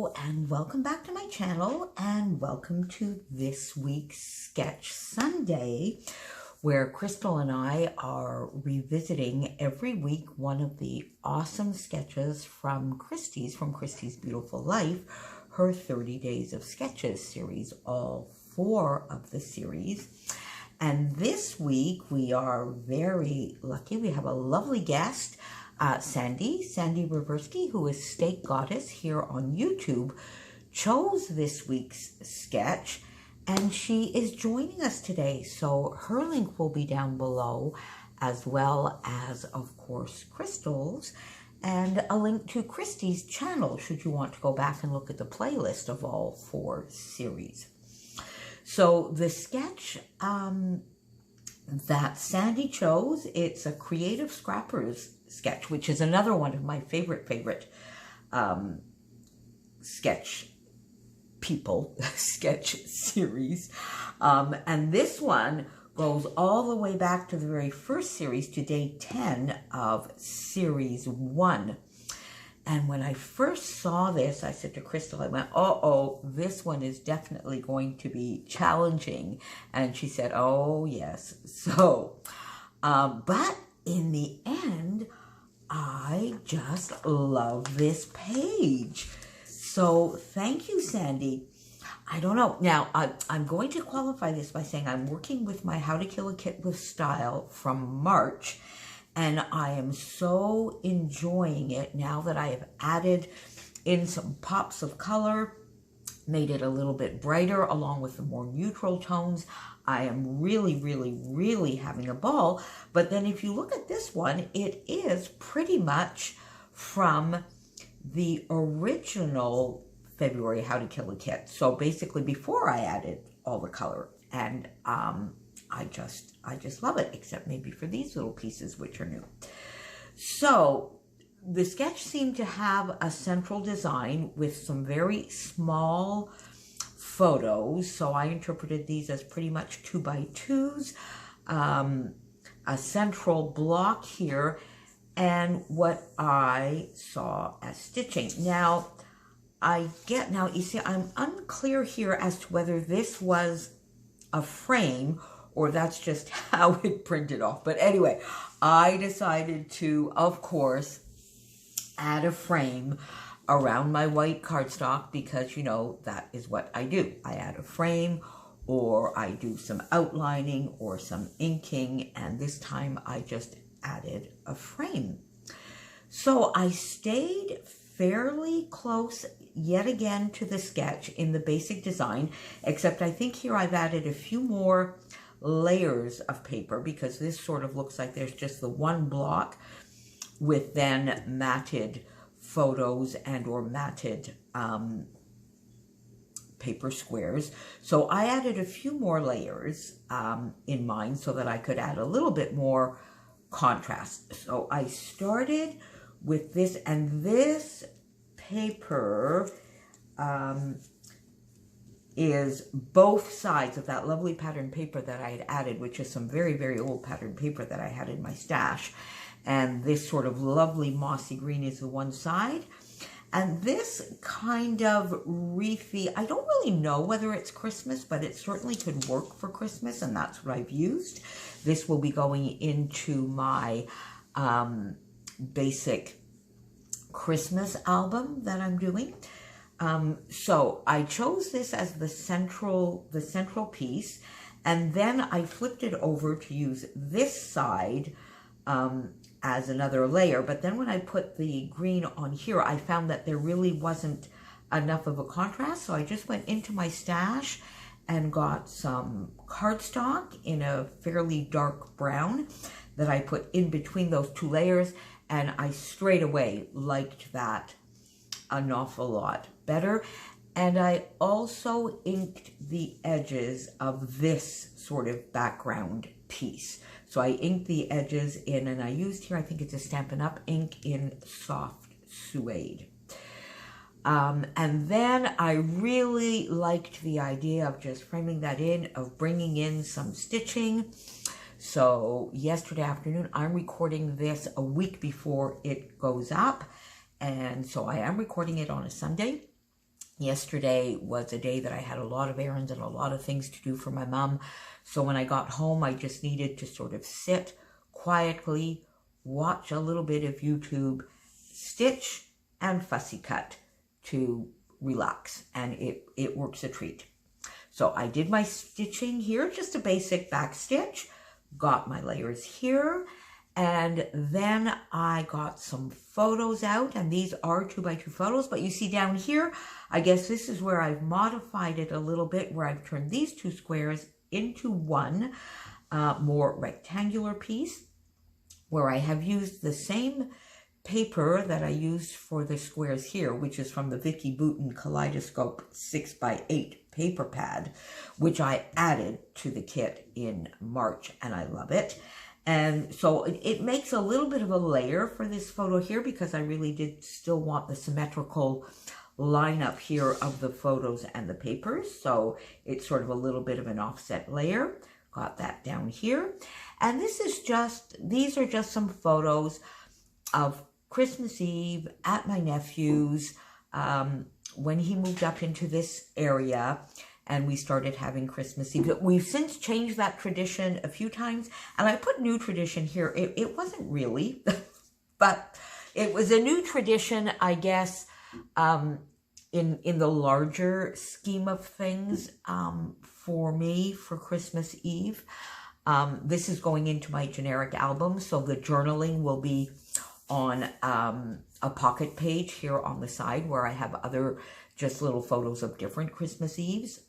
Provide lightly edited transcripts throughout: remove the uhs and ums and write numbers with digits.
Hello and welcome back to my channel and welcome to this week's Sketch Sunday, where Crystal and I are revisiting every week one of the awesome sketches from Christy's Beautiful Life, her 30 Days of Sketches series, all 4 of the series. And this week we are very lucky. We have a lovely guest, Sandie Reversky, who is Steak Goddess here on YouTube, chose this week's sketch, and she is joining us today. So her link will be down below, as well as, of course, Crystal's, and a link to Christy's channel, should you want to go back and look at the playlist of all 4 series. So the sketch that Sandie chose, it's a Creative Scrappers sketch, which is another one of my favorite sketch series. And this one goes all the way back to the very first series, to day 10 of series 1. And when I first saw this, I said to Crystal, I went, uh-oh, this one is definitely going to be challenging. And she said, oh, yes. So, but in the end, I just love this page. So thank you, Sandie. I don't know. Now, I'm going to qualify this by saying I'm working with my How to Kill a Kit with Style from March, and I am so enjoying it now that I have added in some pops of color, made it a little bit brighter along with the more neutral tones. I am really having a ball. But then if you look at this one, it is pretty much from the original February How to Kill a Kit. So basically before I added all the color. And I just love it, except maybe for these little pieces, which are new. So the sketch seemed to have a central design with some very small photos. So I interpreted these as pretty much 2x2s, a central block here, and what I saw as stitching. Now, you see, I'm unclear here as to whether this was a frame or that's just how it printed off. But anyway, I decided to, of course, add a frame around my white cardstock because, you know, that is what I do. I add a frame, or I do some outlining or some inking, and this time I just added a frame. So I stayed fairly close yet again to the sketch in the basic design, except I think here I've added a few more layers of paper because this sort of looks like there's just the one block with then matted photos and or matted paper squares. So I added a few more layers in mine so that I could add a little bit more contrast. So I started with this, and this paper is both sides of that lovely pattern paper that I had added, which is some very old pattern paper that I had in my stash. And this sort of lovely mossy green is the one side. And this kind of wreathy, I don't really know whether it's Christmas, but it certainly could work for Christmas, and that's what I've used. This will be going into my basic Christmas album that I'm doing. So I chose this as the central piece, and then I flipped it over to use this side as another layer. But then when I put the green on here, I found that there really wasn't enough of a contrast. So I just went into my stash and got some cardstock in a fairly dark brown that I put in between those 2 layers. And I straight away liked that an awful lot better. And I also inked the edges of this sort of background piece. So I inked the edges in, and I used here, I think it's a Stampin' Up! Ink in soft suede. And then I really liked the idea of just framing that in, of bringing in some stitching. So yesterday afternoon, I'm recording this a week before it goes up. And so I am recording it on a Sunday. Yesterday was a day that I had a lot of errands and a lot of things to do for my mom. So when I got home, I just needed to sort of sit quietly, watch a little bit of YouTube, stitch and fussy cut to relax. And it works a treat. So I did my stitching here, just a basic back stitch, got my layers here, and then I got some photos out, and these are 2x2 photos, but you see down here, I guess this is where I've modified it a little bit, where I've turned these two squares into one more rectangular piece, where I have used the same paper that I used for the squares here, which is from the Vicki Boutin Kaleidoscope 6x8 paper pad, which I added to the kit in March, and I love it. And so it makes a little bit of a layer for this photo here, because I really did still want the symmetrical lineup here of the photos and the papers. So it's sort of a little bit of an offset layer. Got that down here. And these are just some photos of Christmas Eve at my nephew's when he moved up into this area, and we started having Christmas Eve. We've since changed that tradition a few times, and I put new tradition here. It wasn't really, but it was a new tradition, I guess, in the larger scheme of things for me for Christmas Eve. This is going into my generic album, so the journaling will be on a pocket page here on the side, where I have other just little photos of different Christmas Eves.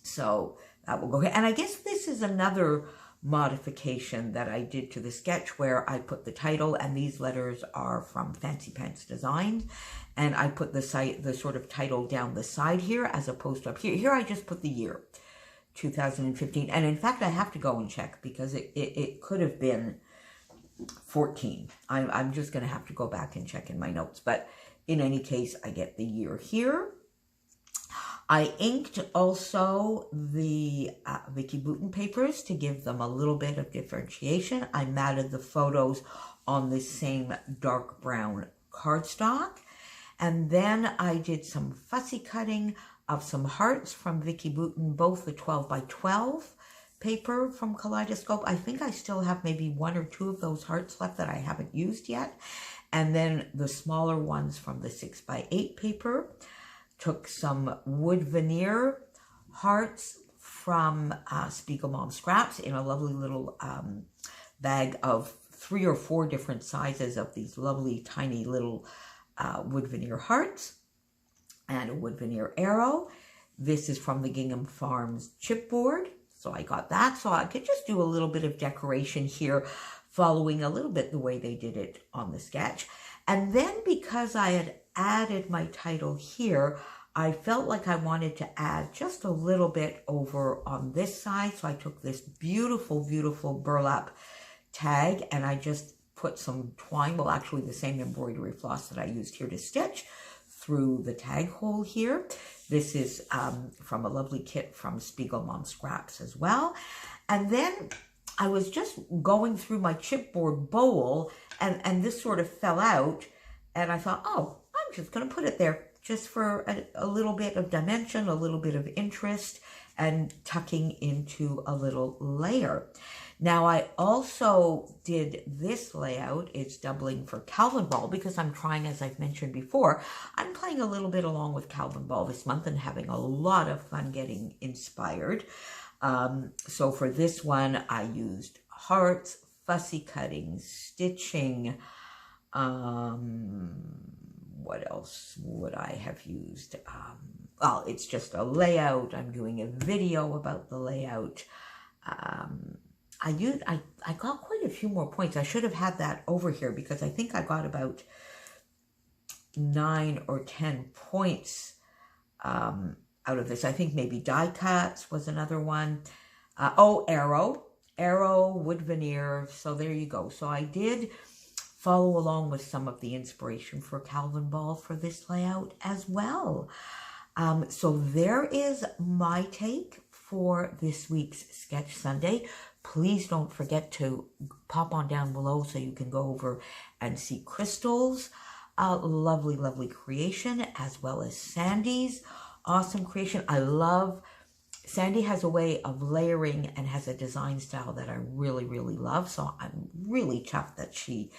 So that will go here. And I guess this is another modification that I did to the sketch, where I put the title, and these letters are from Fancy Pants Design, and I put the sort of title down the side here as opposed to up here. Here I just put the year, 2015. And in fact, I have to go and check, because it could have been 14. I'm just going to have to go back and check in my notes. But in any case, I get the year here. I inked also the Vicki Boutin papers to give them a little bit of differentiation. I matted the photos on the same dark brown cardstock. And then I did some fussy cutting of some hearts from Vicki Boutin, both the 12x12 paper from Kaleidoscope. I think I still have maybe 1 or 2 of those hearts left that I haven't used yet. And then the smaller ones from the 6x8 paper. Took some wood veneer hearts from Spiegel Mom Scraps in a lovely little bag of 3 or 4 different sizes of these lovely tiny little wood veneer hearts, and a wood veneer arrow. This is from the Gingham Farms chipboard, so I got that. So I could just do a little bit of decoration here, following a little bit the way they did it on the sketch. And then, because I had added my title here, I felt like I wanted to add just a little bit over on this side. So I took this beautiful, beautiful burlap tag, and I just put some twine, well, actually the same embroidery floss that I used here to stitch, through the tag hole here. This is from a lovely kit from Spiegel Mom Scraps as well. And then I was just going through my chipboard bowl, and this sort of fell out, and I thought, oh, I'm just going to put it there just for a little bit of dimension, a little bit of interest, and tucking into a little layer. Now, I also did this layout. It's doubling for Calvin Ball, because I'm trying, as I've mentioned before, I'm playing a little bit along with Calvin Ball this month and having a lot of fun getting inspired. So for this one, I used hearts, fussy cutting, stitching. What else would I have used? Well, it's just a layout. I'm doing a video about the layout. I got quite a few more points. I should have had that over here, because I think I got about 9 or 10 points out of this. I think maybe die cuts was another one. Oh, arrow, wood veneer. So there you go. So I did follow along with some of the inspiration for Calvin Ball for this layout as well. So there is my take for this week's Sketch Sunday. Please don't forget to pop on down below so you can go over and see Crystal's A lovely, lovely creation, as well as Sandie's awesome creation. I love, Sandie has a way of layering and has a design style that I really, really love. So I'm really chuffed that she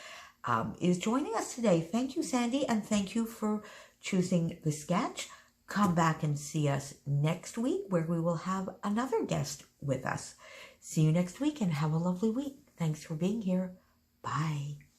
is joining us today. Thank you, Sandie, and thank you for choosing the sketch. Come back and see us next week where we will have another guest with us. See you next week and have a lovely week. Thanks for being here. Bye.